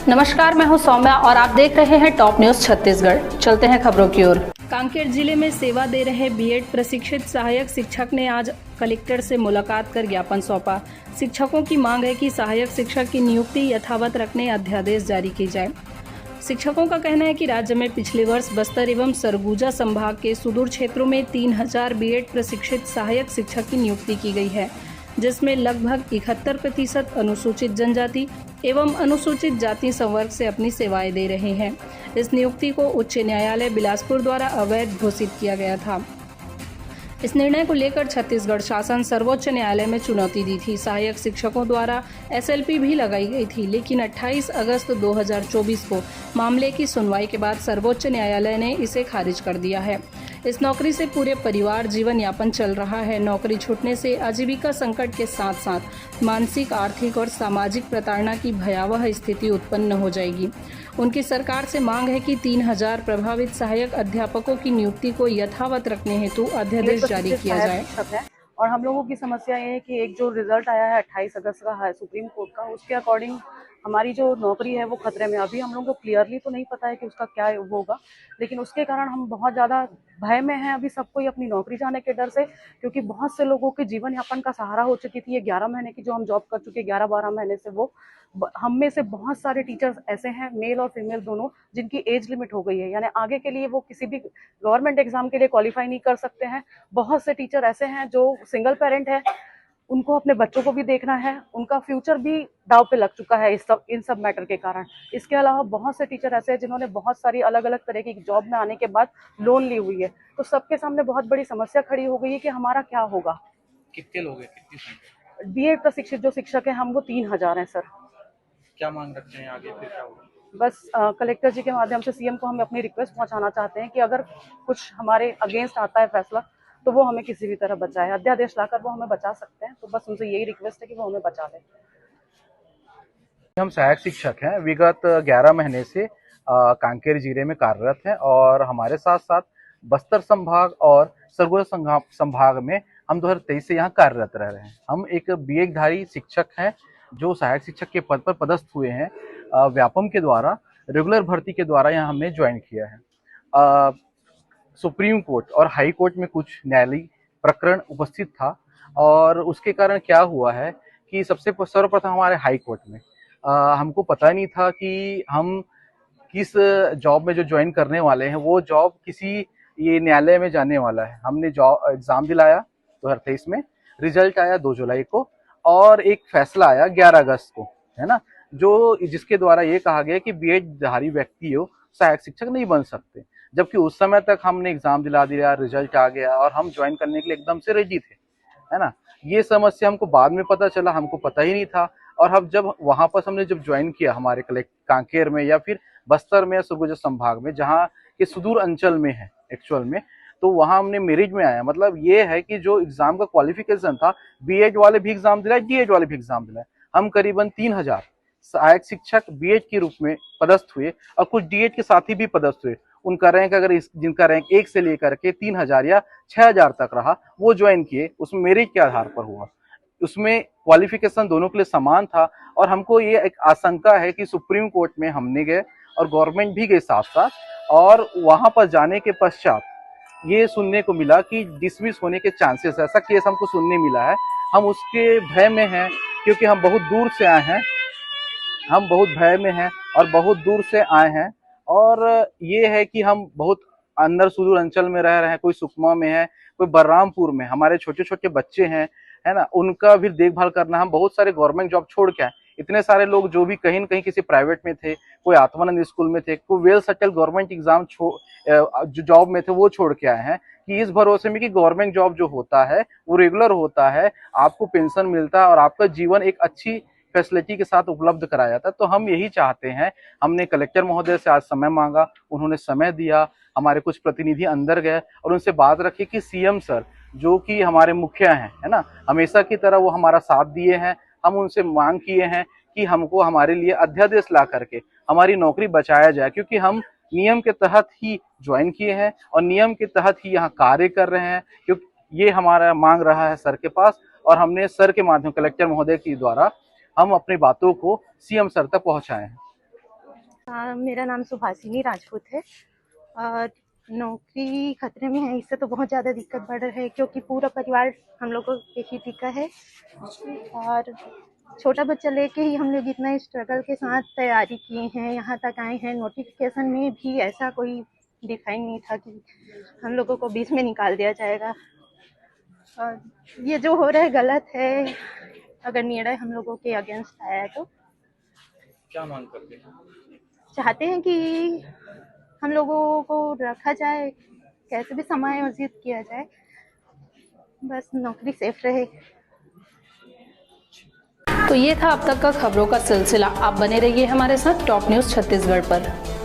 नमस्कार, मैं हूं सौम्या और आप देख रहे हैं टॉप न्यूज छत्तीसगढ़। चलते हैं खबरों की ओर। कांकेर जिले में सेवा दे रहे बीएड प्रशिक्षित सहायक शिक्षक ने आज कलेक्टर से मुलाकात कर ज्ञापन सौंपा। शिक्षकों की मांग है कि सहायक शिक्षक की नियुक्ति यथावत रखने अध्यादेश जारी की जाए। शिक्षकों का कहना है कि राज्य में पिछले वर्ष बस्तर एवं सरगुजा संभाग के सुदूर क्षेत्रों में 3000 बीएड प्रशिक्षित सहायक शिक्षक की नियुक्ति की गई है, जिसमें लगभग 71% अनुसूचित जनजाति एवं अनुसूचित जाति संवर्ग से अपनी सेवाएं दे रहे हैं। इस नियुक्ति को उच्च न्यायालय बिलासपुर द्वारा अवैध घोषित किया गया था। इस निर्णय को लेकर छत्तीसगढ़ शासन सर्वोच्च न्यायालय में चुनौती दी थी। सहायक शिक्षकों द्वारा एसएलपी भी लगाई गई थी, लेकिन 28 अगस्त 2024 को मामले की सुनवाई के बाद सर्वोच्च न्यायालय ने इसे खारिज कर दिया है। इस नौकरी से पूरे परिवार जीवन यापन चल रहा है। नौकरी छूटने से आजीविका संकट के साथ साथ मानसिक, आर्थिक और सामाजिक प्रताड़ना की भयावह स्थिति उत्पन्न हो जाएगी। उनकी सरकार से मांग है कि 3000 प्रभावित सहायक अध्यापकों की नियुक्ति को यथावत रखने हेतु अध्यादेश जारी किया जाए। और हम लोगों की समस्या ये है कि एक जो रिजल्ट आया है 28 अगस्त का है सुप्रीम कोर्ट का, उसके अकॉर्डिंग हमारी जो नौकरी है वो खतरे में। अभी हम लोगों को क्लियरली तो नहीं पता है कि उसका क्या होगा, लेकिन उसके कारण हम बहुत ज़्यादा भय में हैं अभी सबको ही अपनी नौकरी जाने के डर से, क्योंकि बहुत से लोगों के जीवन यापन का सहारा हो चुकी थी ये 11 महीने की जो हम जॉब कर चुके, 11-12 महीने से। वो हम में से बहुत सारे टीचर्स ऐसे हैं, मेल और फीमेल दोनों, जिनकी एज लिमिट हो गई है, यानी आगे के लिए वो किसी भी गवर्नमेंट एग्जाम के लिए क्वालिफाई नहीं कर सकते हैं। बहुत से टीचर ऐसे हैं जो सिंगल पेरेंट है, उनको अपने बच्चों को भी देखना है, उनका फ्यूचर भी दाव पे लग चुका है इन सब मैटर के कारण। इसके अलावा बहुत से टीचर ऐसे हैं जिन्होंने बहुत सारी अलग अलग तरह की जॉब में आने के बाद लोन ली हुई है। तो सबके सामने बहुत बड़ी समस्या खड़ी हो गई है कि हमारा क्या होगा। कितने लोग हैं, कितनी संख्या? बीएड प्रशिक्षित जो शिक्षक हैं हम वो 3000 हैं सर। क्या मांग रखते हैं आगे, फिर क्या होगा? बस कलेक्टर जी के माध्यम से सीएम को हम अपनी रिक्वेस्ट पहुंचाना चाहते हैं कि अगर कुछ हमारे अगेंस्ट आता है फैसला तो वो हमें किसी भी तरह बचाए, अध्यादेश लाकर वो हमें बचा सकते हैं। तो बस उनसे यही रिक्वेस्ट है कि वो हमें बचा लें। हम सहायक शिक्षक हैं, विगत 11 महीने से कांकेर जिले में कार्यरत हैं और हमारे साथ साथ बस्तर संभाग और सरगुजा संभाग में हम 2023 से यहाँ कार्यरत रह रहे हैं। हम एक बीएड धारी शिक्षक हैं जो सहायक शिक्षक के पद पर पदस्थ हुए हैं। व्यापम के द्वारा रेगुलर भर्ती के द्वारा यहाँ हमने ज्वाइन किया है। सुप्रीम कोर्ट और हाई कोर्ट में कुछ न्यायालयिक प्रकरण उपस्थित था और उसके कारण क्या हुआ है कि सर्वप्रथम हमारे हाई कोर्ट में हमको पता नहीं था कि हम किस जॉब में जो ज्वाइन करने वाले हैं वो जॉब किसी ये न्यायालय में जाने वाला है। हमने जॉब एग्जाम दिलाया 2023 में, रिजल्ट आया 2 जुलाई को और एक फैसला आया 11 अगस्त को, है ना, जो जिसके द्वारा ये कहा गया कि बीएड धारी व्यक्ति हो सहायक शिक्षक नहीं बन सकते। जबकि उस समय तक हमने एग्जाम दिला दिया, रिजल्ट आ गया और हम ज्वाइन करने के लिए एकदम से रेडी थे, है ना। ये समस्या हमको बाद में पता चला, हमको पता ही नहीं था। और हम जब वहां पर हमने जब ज्वाइन किया हमारे कांकेर में या फिर बस्तर में या सरगुजा संभाग में, जहाँ के सुदूर अंचल में है एक्चुअल में, तो वहां हमने मेरिट में आया। मतलब ये है कि जो एग्जाम का क्वालिफिकेशन था, बीएड वाले भी एग्जाम दिलाए, डीएड वाले भी एग्जाम दिलाए। हम करीबन 3000 सहायक शिक्षक बीएड के रूप में पदस्थ हुए और कुछ डीएड के साथी भी पदस्थ हुए। उनका रैंक अगर जिनका रैंक 1 से लेकर के 3000 या 6000 तक रहा, वो ज्वाइन किए, उसमें मेरिट के आधार पर हुआ। उसमें क्वालिफिकेशन दोनों के लिए समान था और हमको ये एक आशंका है कि सुप्रीम कोर्ट में हमने गए और गवर्नमेंट भी गई साथ साथ, और वहां पर जाने के पश्चात ये सुनने को मिला कि डिसमिस होने के चांसेस, ऐसा केस हमको सुनने मिला है। हम उसके भय में हैं क्योंकि हम बहुत दूर से आए हैं, हम बहुत भय में हैं और बहुत दूर से आए हैं। और ये है कि हम बहुत अंदर सुदूर अंचल में रह रहे हैं, कोई सुकमा में है, कोई बलरामपुर में, हमारे छोटे छोटे बच्चे हैं, है ना, उनका भी देखभाल करना। हम बहुत सारे गवर्नमेंट जॉब छोड़ के आए, इतने सारे लोग जो भी कहीं न कहीं किसी प्राइवेट में थे, कोई आत्मानंद स्कूल में थे, कोई वेल सेटल गवर्नमेंट एग्जाम जो जॉब में थे वो छोड़ के आए हैं कि इस भरोसे में कि गवर्नमेंट जॉब जो होता है वो रेगुलर होता है, आपको पेंशन मिलता है और आपका जीवन एक अच्छी फैसिलिटी के साथ उपलब्ध कराया जाता है। तो हम यही चाहते हैं। हमने कलेक्टर महोदय से आज समय मांगा, उन्होंने समय दिया, हमारे कुछ प्रतिनिधि अंदर गए और उनसे बात रखी कि सीएम सर जो कि हमारे मुखिया हैं, है ना, हमेशा की तरह वो हमारा साथ दिए हैं। हम उनसे मांग किए हैं कि हमको हमारे लिए अध्यादेश ला करके हमारी नौकरी बचाया जाए, क्योंकि हम नियम के तहत ही ज्वाइन किए हैं और नियम के तहत ही यहाँ कार्य कर रहे हैं। क्योंकि ये हमारा मांग रहा है सर के पास और हमने सर के माध्यम कलेक्टर महोदय के द्वारा हम अपनी बातों को सीएम सर तक पहुंचाए हैं। मेरा नाम सुभाषिनी राजपूत है और नौकरी खतरे में है। इससे तो बहुत ज़्यादा दिक्कत बढ़ रही है क्योंकि पूरा परिवार हम लोग को एक ही टीका है और छोटा बच्चा लेके ही हम लोग इतना स्ट्रगल के साथ तैयारी किए हैं, यहाँ तक आए हैं। नोटिफिकेशन में भी ऐसा कोई डिफाइन नहीं था कि हम लोगों को बीच में निकाल दिया जाएगा और ये जो हो रहा है गलत है। अगर निर्णय हम लोगों के अगेंस्ट आया तो क्या मांग करते हैं? चाहते हैं कि हम लोगों को रखा जाए, कैसे भी समायोजित किया जाए, बस नौकरी सेफ रहे। तो ये था अब तक का खबरों का सिलसिला। आप बने रहिए हमारे साथ टॉप न्यूज़ छत्तीसगढ़ पर।